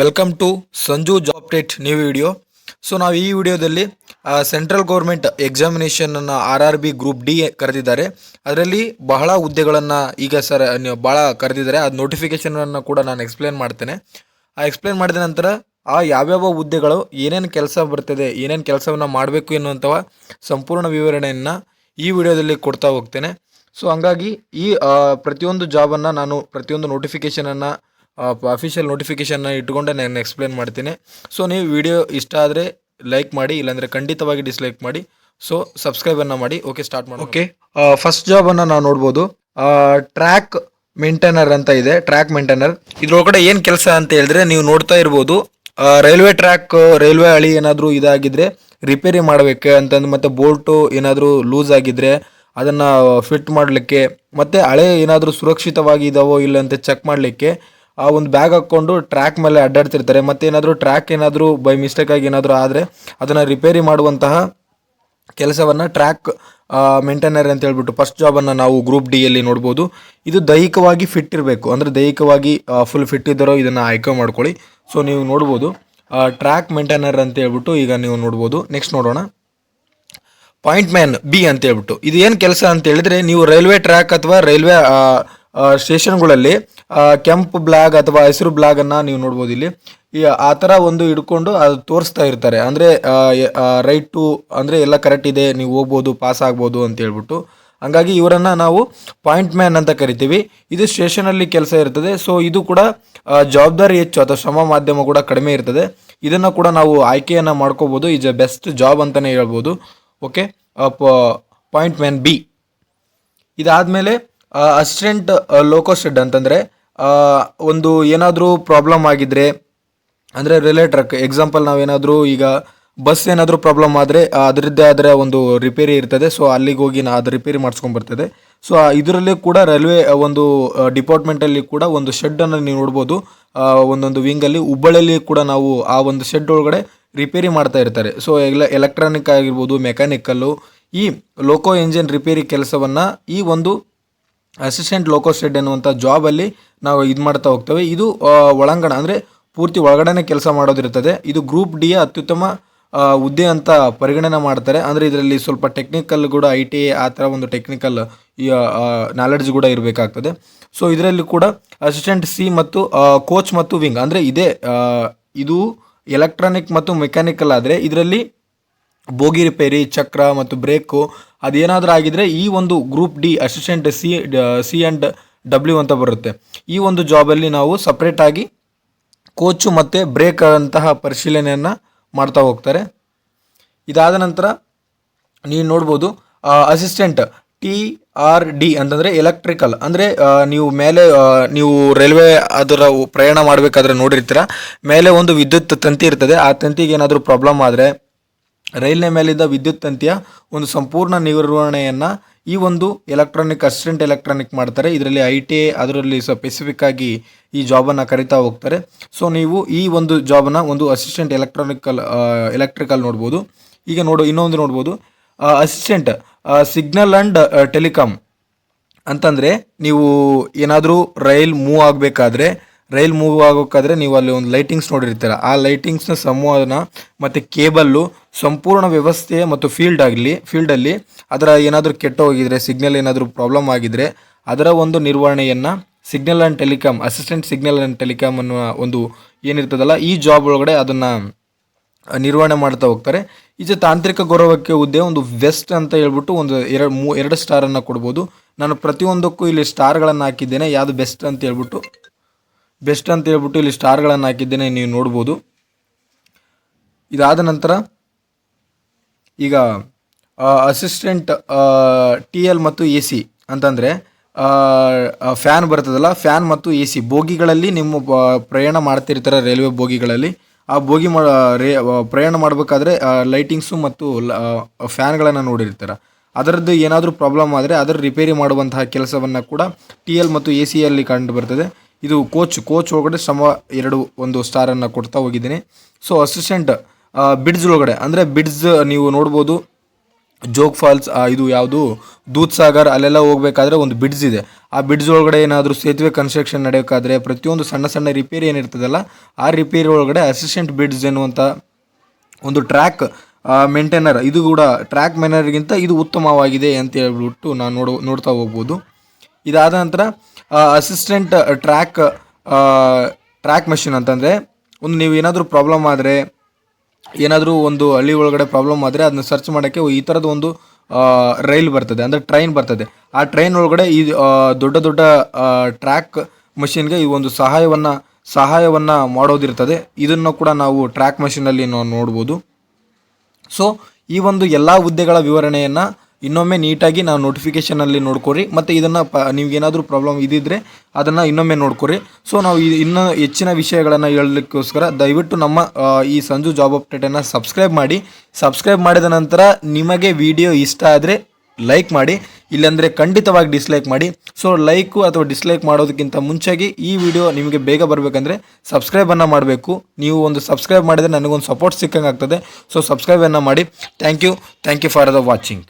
Welcome to Sanju job update new video. So ನಾವು ಈ ವಿಡಿಯೋದಲ್ಲಿ ಸೆಂಟ್ರಲ್ ಗೌರ್ಮೆಂಟ್ ಎಕ್ಸಾಮಿನೇಷನನ್ನು RRB ಗ್ರೂಪ್ ಡಿ ಕರೆದಿದ್ದಾರೆ. ಅದರಲ್ಲಿ ಬಹಳ ಹುದ್ದೆಗಳನ್ನು ಈಗ ಭಾಳ ಕರೆದಿದ್ದಾರೆ. ಅದು ನೋಟಿಫಿಕೇಷನನ್ನು ಕೂಡ ನಾನು ಎಕ್ಸ್ಪ್ಲೇನ್ ಮಾಡ್ತೇನೆ. ಎಕ್ಸ್ಪ್ಲೇನ್ ಮಾಡಿದ ನಂತರ ಯಾವ್ಯಾವ ಹುದ್ದೆಗಳು ಏನೇನು ಕೆಲಸ ಬರ್ತದೆ, ಏನೇನು ಕೆಲಸವನ್ನು ಮಾಡಬೇಕು ಎನ್ನುವಂಥ ಸಂಪೂರ್ಣ ವಿವರಣೆಯನ್ನು ಈ ವಿಡಿಯೋದಲ್ಲಿ ಕೊಡ್ತಾ ಹೋಗ್ತೇನೆ. ಸೊ ಹಂಗಾಗಿ ಈ ಪ್ರತಿಯೊಂದು ಜಾಬನ್ನು ನಾನು ಪ್ರತಿಯೊಂದು ನೋಟಿಫಿಕೇಷನನ್ನು ಅಫಿಷಿಯಲ್ ನೋಟಿಫಿಕೇಷನ್ನ ಇಟ್ಕೊಂಡೆ ನಾನು ಎಕ್ಸ್ಪ್ಲೇನ್ ಮಾಡ್ತೀನಿ. ಸೊ ನೀವು ವಿಡಿಯೋ ಇಷ್ಟ ಆದರೆ ಲೈಕ್ ಮಾಡಿ, ಇಲ್ಲಾಂದರೆ ಖಂಡಿತವಾಗಿ ಡಿಸ್ಲೈಕ್ ಮಾಡಿ. ಸೊ ಸಬ್ಸ್ಕ್ರೈಬನ್ನು ಮಾಡಿ. ಓಕೆ, ಸ್ಟಾರ್ಟ್ ಮಾಡಿ. ಓಕೆ, ಫಸ್ಟ್ ಜಾಬನ್ನು ನಾವು ನೋಡ್ಬೋದು. ಟ್ರ್ಯಾಕ್ ಮೇಂಟೈನರ್ ಅಂತ ಇದೆ. ಟ್ರ್ಯಾಕ್ ಮೇಂಟೈನರ್ ಇದ್ರೊಳಗಡೆ ಏನು ಕೆಲಸ ಅಂತ ಹೇಳಿದ್ರೆ, ನೀವು ನೋಡ್ತಾ ಇರ್ಬೋದು, ರೈಲ್ವೆ ಟ್ರ್ಯಾಕ್, ರೈಲ್ವೆ ಹಳಿ ಏನಾದರೂ ಇದಾಗಿದ್ದರೆ ರಿಪೇರಿ ಮಾಡಬೇಕು ಅಂತಂದು, ಮತ್ತು ಬೋಲ್ಟು ಏನಾದರೂ ಲೂಸ್ ಆಗಿದ್ದರೆ ಅದನ್ನು ಫಿಟ್ ಮಾಡಲಿಕ್ಕೆ, ಮತ್ತು ಹಳೆ ಏನಾದರೂ ಸುರಕ್ಷಿತವಾಗಿ ಇದಾವೋ ಇಲ್ಲ ಅಂತ ಚೆಕ್ ಮಾಡಲಿಕ್ಕೆ ಆ ಒಂದು ಬ್ಯಾಗ್ ಹಾಕ್ಕೊಂಡು ಟ್ರ್ಯಾಕ್ ಮೇಲೆ ಅಡ್ಡಾಡ್ತಿರ್ತಾರೆ. ಮತ್ತು ಏನಾದರೂ ಟ್ರ್ಯಾಕ್ ಏನಾದರೂ ಬೈ ಮಿಸ್ಟೇಕಾಗಿ ಏನಾದರೂ ಆದರೆ ಅದನ್ನು ರಿಪೇರಿ ಮಾಡುವಂತಹ ಕೆಲಸವನ್ನು ಟ್ರ್ಯಾಕ್ ಮೇಂಟೈನರ್ ಅಂತ ಹೇಳ್ಬಿಟ್ಟು ಫಸ್ಟ್ ಜಾಬನ್ನು ನಾವು ಗ್ರೂಪ್ ಡಿಯಲ್ಲಿ ನೋಡ್ಬೋದು. ಇದು ದೈಹಿಕವಾಗಿ ಫಿಟ್ ಇರಬೇಕು, ಅಂದರೆ ದೈಹಿಕವಾಗಿ ಫುಲ್ ಫಿಟ್ ಇದ್ದಾರೋ ಇದನ್ನು ಆಯ್ಕೆ ಮಾಡ್ಕೊಳ್ಳಿ. ಸೊ ನೀವು ನೋಡ್ಬೋದು ಟ್ರ್ಯಾಕ್ ಮೇಂಟೈನರ್ ಅಂತ ಹೇಳ್ಬಿಟ್ಟು ಈಗ ನೀವು ನೋಡ್ಬೋದು. ನೆಕ್ಸ್ಟ್ ನೋಡೋಣ, ಪಾಯಿಂಟ್ ಮ್ಯಾನ್ ಬಿ ಅಂತ ಹೇಳ್ಬಿಟ್ಟು. ಇದು ಏನು ಕೆಲಸ ಅಂತ ಹೇಳಿದ್ರೆ, ನೀವು ರೈಲ್ವೆ ಟ್ರ್ಯಾಕ್ ಅಥವಾ ರೈಲ್ವೆ ಸ್ಟೇಷನ್ಗಳಲ್ಲಿ ಕೆಂಪು ಬ್ಲಾಗ್ ಅಥವಾ ಹಸಿರು ಬ್ಲಾಗನ್ನು ನೀವು ನೋಡ್ಬೋದು. ಇಲ್ಲಿ ಆ ಥರ ಒಂದು ಹಿಡ್ಕೊಂಡು ಅದು ತೋರಿಸ್ತಾ ಇರ್ತಾರೆ, ಅಂದರೆ ರೈಟ್ ಟು, ಅಂದರೆ ಎಲ್ಲ ಕರೆಕ್ಟ್ ಇದೆ, ನೀವು ಹೋಗ್ಬೋದು, ಪಾಸ್ ಆಗ್ಬೋದು ಅಂತ ಹೇಳ್ಬಿಟ್ಟು. ಹಂಗಾಗಿ ಇವರನ್ನು ನಾವು ಪಾಯಿಂಟ್ ಮ್ಯಾನ್ ಅಂತ ಕರಿತೀವಿ. ಇದು ಸ್ಟೇಷನಲ್ಲಿ ಕೆಲಸ ಇರ್ತದೆ. ಸೊ ಇದು ಕೂಡ ಜವಾಬ್ದಾರಿ ಹೆಚ್ಚು ಅಥವಾ ಶ್ರಮ ಮಾಧ್ಯಮ ಕೂಡ ಕಡಿಮೆ ಇರ್ತದೆ. ಇದನ್ನು ಕೂಡ ನಾವು ಆಯ್ಕೆಯನ್ನು ಮಾಡ್ಕೋಬೋದು. ಈಸ್ ಅ ಬೆಸ್ಟ್ ಜಾಬ್ ಅಂತಲೇ ಹೇಳ್ಬೋದು. Okay, point man B. ಇದಾದಮೇಲೆ ಅಸಿಸ್ಟೆಂಟ್ ಲೋಕೋ ಶೆಡ್ ಅಂತಂದರೆ, ಒಂದು ಏನಾದರೂ ಪ್ರಾಬ್ಲಮ್ ಆಗಿದ್ದರೆ, ಅಂದರೆ ರೈಲ್ವೆ ಟ್ರ್ಯಾಕ್ ಎಕ್ಸಾಂಪಲ್, ನಾವೇನಾದರೂ ಈಗ ಬಸ್ ಏನಾದರೂ ಪ್ರಾಬ್ಲಮ್ ಆದರೆ ಅದರದ್ದೇ ಆದರೆ ಒಂದು ರಿಪೇರಿ ಇರ್ತದೆ. ಸೊ ಅಲ್ಲಿಗೆ ಹೋಗಿ ಅದು ರಿಪೇರಿ ಮಾಡಿಸ್ಕೊಂಬರ್ತದೆ. ಸೊ ಇದರಲ್ಲಿ ಕೂಡ ರೈಲ್ವೆ ಒಂದು ಡಿಪಾರ್ಟ್ಮೆಂಟಲ್ಲಿ ಕೂಡ ಒಂದು ಶೆಡ್ಡನ್ನು ನೀವು ನೋಡ್ಬೋದು. ಒಂದೊಂದು ವಿಂಗಲ್ಲಿ ಹುಬ್ಬಳ್ಳಿಯಲ್ಲಿ ಕೂಡ ನಾವು ಆ ಒಂದು ಶೆಡ್ ಒಳಗಡೆ ರಿಪೇರಿ ಮಾಡ್ತಾ ಇರ್ತಾರೆ. ಸೊ ಎಲೆಕ್ಟ್ರಾನಿಕ್ ಆಗಿರ್ಬೋದು, ಮೆಕ್ಯಾನಿಕಲ್ಲು, ಈ ಲೋಕೋ ಇಂಜಿನ್ ರಿಪೇರಿ ಕೆಲಸವನ್ನು ಈ ಒಂದು ಅಸಿಸ್ಟೆಂಟ್ ಲೋಕೋ ಶೆಡ್ ಎನ್ನುವಂಥ ಜಾಬಲ್ಲಿ ನಾವು ಇದು ಮಾಡ್ತಾ ಹೋಗ್ತೇವೆ. ಇದು ಒಳಾಂಗಣ, ಅಂದರೆ ಪೂರ್ತಿ ಒಳಗಡೆ ಕೆಲಸ ಮಾಡೋದಿರ್ತದೆ. ಇದು ಗ್ರೂಪ್ ಡಿಯ ಅತ್ಯುತ್ತಮ ಹುದ್ದೆ ಅಂತ ಪರಿಗಣನೆ ಮಾಡ್ತಾರೆ. ಅಂದರೆ ಇದರಲ್ಲಿ ಸ್ವಲ್ಪ ಟೆಕ್ನಿಕಲ್ ಕೂಡ, ITA ಆ ಥರ ಒಂದು ಟೆಕ್ನಿಕಲ್ ನಾಲೆಡ್ಜ್ ಕೂಡ ಇರಬೇಕಾಗ್ತದೆ. ಸೊ ಇದರಲ್ಲಿ ಕೂಡ ಅಸಿಸ್ಟೆಂಟ್ ಸಿ ಮತ್ತು ಕೋಚ್ ಮತ್ತು ವಿಂಗ್, ಅಂದರೆ ಇದು ಎಲೆಕ್ಟ್ರಾನಿಕ್ ಮತ್ತು ಮೆಕ್ಯಾನಿಕಲ್ ಆದರೆ ಇದರಲ್ಲಿ ಬೋಗಿ ರಿಪೇರಿ, ಚಕ್ರ ಮತ್ತು ಬ್ರೇಕು ಅದೇನಾದರೂ ಆಗಿದ್ರೆ ಈ ಒಂದು group D assistant C and W ಅಂತ ಬರುತ್ತೆ. ಈ ಒಂದು ಜಾಬಲ್ಲಿ ನಾವು ಸಪ್ರೇಟಾಗಿ ಕೋಚು ಮತ್ತು ಬ್ರೇಕ್ ಅಂತಹ ಪರಿಶೀಲನೆಯನ್ನು ಮಾಡ್ತಾ ಹೋಗ್ತಾರೆ. ಇದಾದ ನಂತರ ನೀವು ನೋಡ್ಬೋದು ಅಸಿಸ್ಟೆಂಟ್ TRD ಅಂತಂದರೆ ಎಲೆಕ್ಟ್ರಿಕಲ್, ಅಂದರೆ ನೀವು ಮೇಲೆ ನೀವು ರೈಲ್ವೆ ಅದರ ಪ್ರಯಾಣ ಮಾಡಬೇಕಾದ್ರೆ ನೋಡಿರ್ತೀರ, ಮೇಲೆ ಒಂದು ವಿದ್ಯುತ್ ತಂತಿ ಇರ್ತದೆ. ಆ ತಂತಿಗೆ ಏನಾದರೂ ಪ್ರಾಬ್ಲಮ್ ಆದರೆ ರೈಲ್ನ ಮೇಲಿದ್ದ ವಿದ್ಯುತ್ ತಂತಿಯ ಒಂದು ಸಂಪೂರ್ಣ ನಿರ್ವಹಣೆಯನ್ನು ಈ ಒಂದು ಅಸಿಸ್ಟೆಂಟ್ ಎಲೆಕ್ಟ್ರಾನಿಕ್ ಮಾಡ್ತಾರೆ. ಇದರಲ್ಲಿ ITA ಅದರಲ್ಲಿ ಸ್ಪೆಸಿಫಿಕ್ ಆಗಿ ಈ ಜಾಬನ್ನು ಕರಿತಾ ಹೋಗ್ತಾರೆ. ಸೊ ನೀವು ಈ ಒಂದು ಜಾಬನ್ನು ಒಂದು ಅಸಿಸ್ಟೆಂಟ್ ಎಲೆಕ್ಟ್ರಿಕಲ್ ನೋಡ್ಬೋದು. ಈಗ ಇನ್ನೊಂದು ನೋಡ್ಬೋದು, ಅಸಿಸ್ಟೆಂಟ್ ಸಿಗ್ನಲ್ ಆ್ಯಂಡ್ ಟೆಲಿಕಾಮ್ ಅಂತಂದರೆ, ನೀವು ಏನಾದರೂ ರೈಲ್ ಮೂವ್ ಆಗಬೇಕಾದ್ರೆ ನೀವು ಅಲ್ಲಿ ಒಂದು ಲೈಟಿಂಗ್ಸ್ ನೋಡಿರ್ತೀರ. ಆ ಲೈಟಿಂಗ್ಸ್ನ ಸಂವಹನ ಮತ್ತು ಕೇಬಲ್ಲು ಸಂಪೂರ್ಣ ವ್ಯವಸ್ಥೆ ಮತ್ತು ಫೀಲ್ಡಲ್ಲಿ ಅದರ ಏನಾದರೂ ಕೆಟ್ಟ ಹೋಗಿದ್ರೆ, ಸಿಗ್ನಲ್ ಏನಾದರೂ ಪ್ರಾಬ್ಲಮ್ ಆಗಿದ್ರೆ ಅದರ ಒಂದು ನಿರ್ವಹಣೆಯನ್ನು signal and telecom, assistant signal and telecom ಅನ್ನುವ ಒಂದು ಏನಿರ್ತದಲ್ಲ ಈ ಜಾಬ್ ಒಳಗಡೆ ಅದನ್ನು ನಿರ್ವಹಣೆ ಮಾಡ್ತಾ ಹೋಗ್ತಾರೆ. ಇದು ತಾಂತ್ರಿಕ ಗೌರವಕ್ಕೆ ಹುದ್ದೆ, ಒಂದು ವೆಸ್ಟ್ ಅಂತ ಹೇಳ್ಬಿಟ್ಟು ಒಂದು 2 ಸ್ಟಾರನ್ನು ಕೊಡ್ಬೋದು. ನಾನು ಪ್ರತಿಯೊಂದಕ್ಕೂ ಇಲ್ಲಿ ಸ್ಟಾರ್ಗಳನ್ನು ಹಾಕಿದ್ದೇನೆ, ಯಾವುದು ಬೆಸ್ಟ್ ಅಂತ ಹೇಳ್ಬಿಟ್ಟು ಇಲ್ಲಿ ಸ್ಟಾರ್ಗಳನ್ನು ಹಾಕಿದ್ದೇನೆ, ನೀವು ನೋಡ್ಬೋದು. ಇದಾದ ನಂತರ ಈಗ ಅಸಿಸ್ಟೆಂಟ್ TL ಮತ್ತು AC ಅಂತಂದರೆ, ಫ್ಯಾನ್ ಬರ್ತದಲ್ಲ, ಫ್ಯಾನ್ ಮತ್ತು AC ಬೋಗಿಗಳಲ್ಲಿ ನಿಮ್ಮ ಪ್ರಯಾಣ ಮಾಡ್ತಿರ್ತಾರೆ ರೈಲ್ವೆ ಬೋಗಿಗಳಲ್ಲಿ. ಆ ಬೋಗಿ ಪ್ರಯಾಣ ಮಾಡಬೇಕಾದ್ರೆ ಲೈಟಿಂಗ್ಸು ಮತ್ತು ಫ್ಯಾನ್ಗಳನ್ನು ನೋಡಿರ್ತಾರೆ. ಅದರದ್ದು ಏನಾದರೂ ಪ್ರಾಬ್ಲಮ್ ಆದರೆ ಅದರ ರಿಪೇರಿ ಮಾಡುವಂತಹ ಕೆಲಸವನ್ನು ಕೂಡ TL ಮತ್ತು ACಯಲ್ಲಿ ಕಂಡು ಬರ್ತದೆ. ಇದು ಕೋಚ್ ಒಳಗಡೆ ಒಂದು ಸ್ಟಾರನ್ನು ಕೊಡ್ತಾ ಹೋಗಿದ್ದೀನಿ. ಸೊ ಅಸಿಸ್ಟೆಂಟ್ ಬಿಡ್ಸ್ ಒಳಗಡೆ, ಅಂದರೆ ಬಿಡ್ಸ್ ನೀವು ನೋಡ್ಬೋದು, ಜೋಗ್ ಫಾಲ್ಸ್, ಇದು ಯಾವುದು ದೂದ್ ಸಾಗರ್, ಅಲ್ಲೆಲ್ಲ ಹೋಗ್ಬೇಕಾದ್ರೆ ಒಂದು ಬ್ರಿಡ್ಜ್ ಇದೆ. ಆ ಬ್ರಿಡ್ಜ್ ಒಳಗಡೆ ಏನಾದರೂ ಸೇತುವೆ ಕನ್ಸ್ಟ್ರಕ್ಷನ್ ನಡೆಯೋಕ್ಕಾದ್ರೆ ಪ್ರತಿಯೊಂದು ಸಣ್ಣ ಸಣ್ಣ ರಿಪೇರಿ ಏನಿರ್ತದಲ್ಲ, ಆ ರಿಪೇರಿ ಒಳಗಡೆ ಅಸಿಸ್ಟೆಂಟ್ ಬ್ರಿಡ್ಜ್ ಎನ್ನುವಂಥ ಒಂದು ಟ್ರ್ಯಾಕ್ ಮೇಂಟೈನರ್, ಇದು ಕೂಡ ಟ್ರ್ಯಾಕ್ ಮೇಂಟೈನರ್ಗಿಂತ ಇದು ಉತ್ತಮವಾಗಿದೆ ಅಂತ ಹೇಳ್ಬಿಟ್ಟು ನಾವು ನೋಡ್ತಾ ಹೋಗ್ಬೋದು. ಇದಾದ ನಂತರ ಅಸಿಸ್ಟೆಂಟ್ ಟ್ರ್ಯಾಕ್ ಮಷಿನ್ ಅಂತಂದರೆ, ಒಂದು ನೀವು ಏನಾದರೂ ಪ್ರಾಬ್ಲಮ್ ಆದರೆ, ಏನಾದರೂ ಒಂದು ಹಳ್ಳಿ ಒಳಗಡೆ ಪ್ರಾಬ್ಲಮ್ ಆದರೆ ಅದನ್ನ ಸರ್ಚ್ ಮಾಡೋಕ್ಕೆ ಈ ಥರದ ಒಂದು ರೈಲ್ ಬರ್ತದೆ, ಅಂದರೆ ಟ್ರೈನ್ ಬರ್ತದೆ. ಆ ಟ್ರೈನ್ ಒಳಗಡೆ ಈ ದೊಡ್ಡ ದೊಡ್ಡ ಟ್ರ್ಯಾಕ್ ಮಷಿನ್ಗೆ ಈ ಒಂದು ಸಹಾಯವನ್ನು ಮಾಡೋದಿರ್ತದೆ. ಇದನ್ನು ಕೂಡ ನಾವು ಟ್ರ್ಯಾಕ್ ಮಷಿನಲ್ಲಿ ನಾವು ನೋಡ್ಬೋದು. ಸೊ ಈ ಒಂದು ಎಲ್ಲ ಹುದ್ದೆಗಳ ವಿವರಣೆಯನ್ನು ಇನ್ನೊಮ್ಮೆ ನೀಟಾಗಿ ನಾವು ನೋಟಿಫಿಕೇಷನಲ್ಲಿ ನೋಡ್ಕೊರಿ, ಮತ್ತು ಇದನ್ನು ನಿಮ್ಗೇನಾದರೂ ಪ್ರಾಬ್ಲಮ್ ಇದ್ದಿದ್ದರೆ ಅದನ್ನು ಇನ್ನೊಮ್ಮೆ ನೋಡ್ಕೊರಿ. ಸೊ ನಾವು ಇನ್ನೂ ಹೆಚ್ಚಿನ ವಿಷಯಗಳನ್ನು ಹೇಳಲಿಕ್ಕೋಸ್ಕರ ದಯವಿಟ್ಟು ನಮ್ಮ ಈ ಸಂಜು ಜಾಬ್ ಅಪ್ಡೇಟನ್ನು ಸಬ್ಸ್ಕ್ರೈಬ್ ಮಾಡಿ. ಸಬ್ಸ್ಕ್ರೈಬ್ ಮಾಡಿದ ನಂತರ ನಿಮಗೆ ವಿಡಿಯೋ ಇಷ್ಟ ಆದರೆ ಲೈಕ್ ಮಾಡಿ, ಇಲ್ಲಾಂದರೆ ಖಂಡಿತವಾಗಿ ಡಿಸ್ಲೈಕ್ ಮಾಡಿ. ಸೊ ಲೈಕು ಅಥವಾ ಡಿಸ್ಲೈಕ್ ಮಾಡೋದಕ್ಕಿಂತ ಮುಂಚೆಗೆ ಈ ವಿಡಿಯೋ ನಿಮಗೆ ಬೇಗ ಬರಬೇಕಂದ್ರೆ ಸಬ್ಸ್ಕ್ರೈಬನ್ನು ಮಾಡಬೇಕು. ನೀವು ಒಂದು ಸಬ್ಸ್ಕ್ರೈಬ್ ಮಾಡಿದರೆ ನನಗೊಂದು ಸಪೋರ್ಟ್ ಸಿಕ್ಕಂಗೆ ಆಗ್ತದೆ. ಸೊ ಸಬ್ಸ್ಕ್ರೈಬನ್ನು ಮಾಡಿ. Thank you for the watching.